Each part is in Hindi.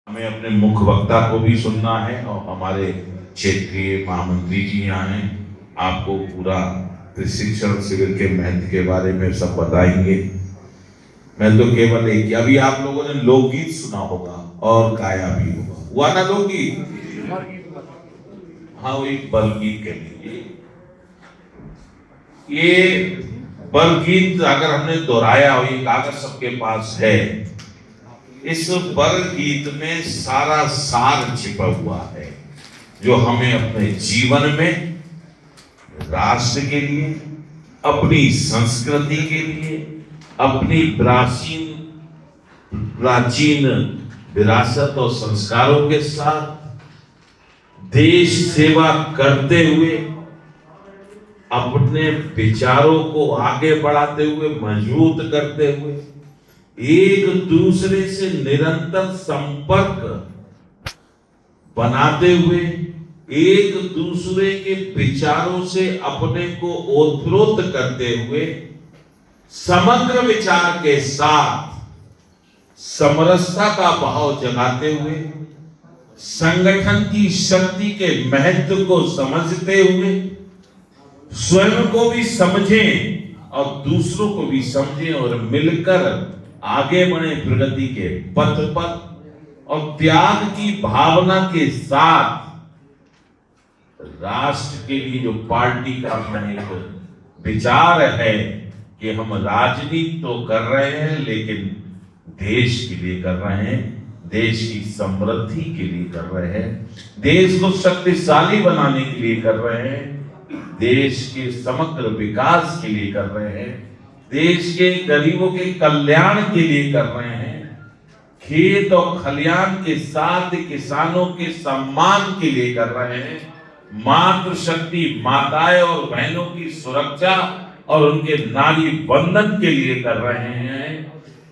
हमें अपने मुख्य वक्ता को भी सुनना है और हमारे क्षेत्रीय महामंत्री जी यहाँ हैं, आपको पूरा प्रशिक्षण शिविर के महत्व के बारे में सब बताएंगे। मैं तो केवल एक, अभी आप लोगों ने लोकगीत सुना होगा और गाया भी होगा, हुआ ना लोकगीत? हाँ, वो एक बलगीत कह लीजिए। ये बलगीत अगर हमने दोहराया हो, ये कागज सबके पास है, इस बलगीत में सारा सार छिपा हुआ है जो हमें अपने जीवन में राष्ट्र के लिए, अपनी संस्कृति के लिए, अपनी प्राचीन विरासत और संस्कारों के साथ देश सेवा करते हुए, अपने विचारों को आगे बढ़ाते हुए, मजबूत करते हुए, एक दूसरे से निरंतर संपर्क बनाते हुए, एक दूसरे के विचारों से अपने को ओतप्रोत करते हुए, समग्र विचार के साथ समरसता का भाव जगाते हुए, संगठन की शक्ति के महत्व को समझते हुए, स्वयं को भी समझें और दूसरों को भी समझें और मिलकर आगे बढ़े प्रगति के पथ पर, और त्याग की भावना के साथ राष्ट्र के लिए जो पार्टी का अपना एक विचार है कि हम राजनीति तो कर रहे हैं लेकिन देश के लिए कर रहे हैं, देश की समृद्धि के लिए कर रहे हैं, देश को शक्तिशाली बनाने के लिए कर रहे हैं, देश के समग्र विकास के लिए कर रहे हैं, देश के गरीबों के कल्याण के लिए कर रहे हैं, खेत और खलियान के साथ किसानों के सम्मान के लिए कर रहे हैं, मातृशक्ति माताएं और बहनों की सुरक्षा और उनके नारी बंधन के लिए कर रहे हैं,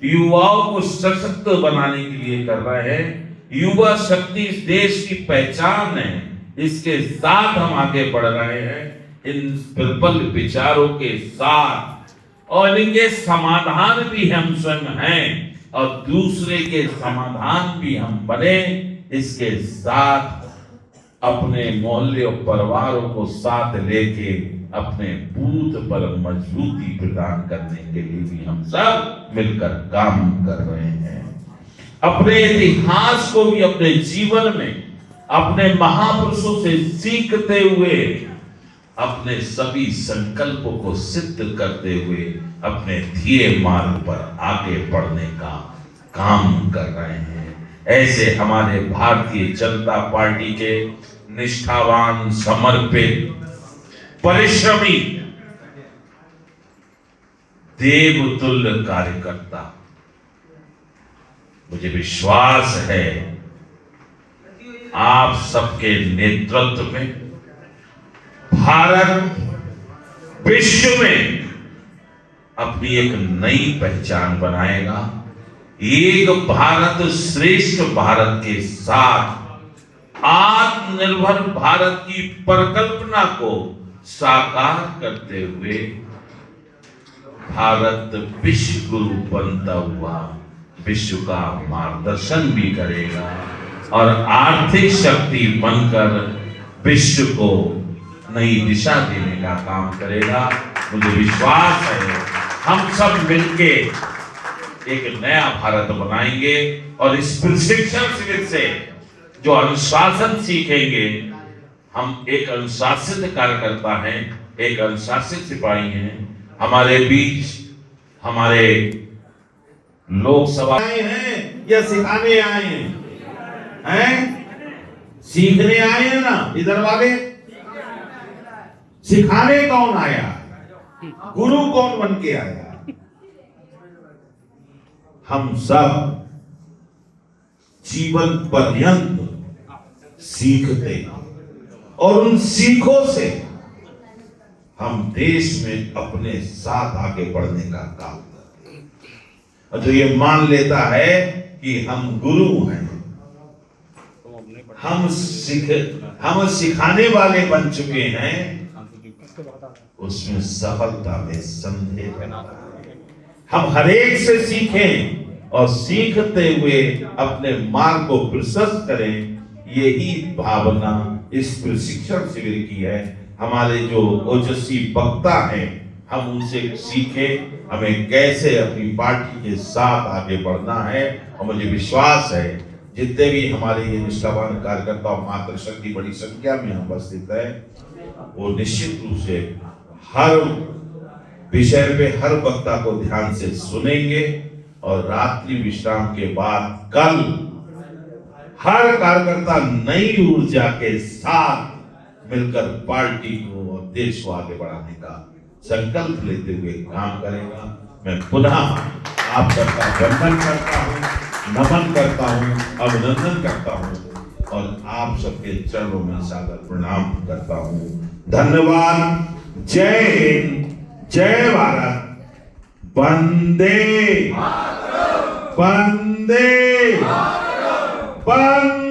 युवाओं को सशक्त बनाने के लिए कर रहे हैं। युवा शक्ति इस देश की पहचान है, इसके साथ हम आगे बढ़ रहे हैं, इन प्रबल विचारों के साथ, और इनके समाधान भी हम स्वयं हैं और दूसरे के समाधान भी हम बने। इसके साथ अपने मोहल्ले और परिवारों को साथ लेके अपने बूथ पर मजबूती प्रदान करने के लिए भी हम सब मिलकर काम कर रहे हैं। अपने इतिहास को भी अपने जीवन में अपने महापुरुषों से सीखते हुए, अपने सभी संकल्पों को सिद्ध करते हुए अपने ध्येय मार्ग पर आगे बढ़ने का काम कर रहे हैं। ऐसे हमारे भारतीय जनता पार्टी के निष्ठावान, समर्पित, परिश्रमी, देवतुल्य कार्यकर्ता, मुझे विश्वास है आप सबके नेतृत्व में भारत विश्व में अपनी एक नई पहचान बनाएगा। एक भारत श्रेष्ठ भारत के साथ आत्मनिर्भर भारत की परिकल्पना को साकार करते हुए भारत विश्व गुरु बनता हुआ विश्व का मार्गदर्शन भी करेगा और आर्थिक शक्ति बनकर विश्व को नई दिशा देने का काम करेगा। मुझे विश्वास है हम सब मिलके एक नया भारत बनाएंगे और इस प्रशिक्षण शिविर से जो अनुशासन सीखेंगे, हम एक अनुशासित कार्यकर्ता हैं, एक अनुशासित सिपाही हैं। हमारे बीच हमारे लोकसभा आए हैं या सिखाने आए हैं? सीखने आए हैं ना इधर वाले? सिखाने कौन आया? गुरु कौन बन के आया? हम सब जीवन पर्यंत सीखते और उन सीखों से हम देश में अपने साथ आगे बढ़ने का काम करते हैं। और जो ये मान लेता है कि हम गुरु हैं, हम सिखाने वाले बन चुके हैं, उसमें सफलता में संदेह है। हम हर एक से सीखें और सीखते हुए अपने मार्ग को प्रशस्त करें, यही भावना इस प्रशिक्षण शिविर की है। हमारे जो ओजस्वी वक्ता हैं, हम उनसे सीखें हमें कैसे अपनी पार्टी के साथ आगे बढ़ना है। और मुझे विश्वास है जितने भी हमारे ये निष्ठावान कार्यकर्ता और मातृशक्ति बड़ी संख्या में उपस्थित है, वो निश्चित रूप से हर विषय पे हर वक्ता को ध्यान से सुनेंगे और रात्रि विश्राम के बाद कल हर कार्यकर्ता नई ऊर्जा के साथ मिलकर पार्टी को और देश को आगे बढ़ाने का संकल्प लेते हुए काम करेगा। मैं पुनः आप सबका वंदन करता हूँ, नमन करता हूँ, अभिनंदन करता हूँ और आप सबके चरणों में सादर प्रणाम करता हूँ। धन्यवाद। जय हिंद, जय भारत, वंदे वंदे वंदे।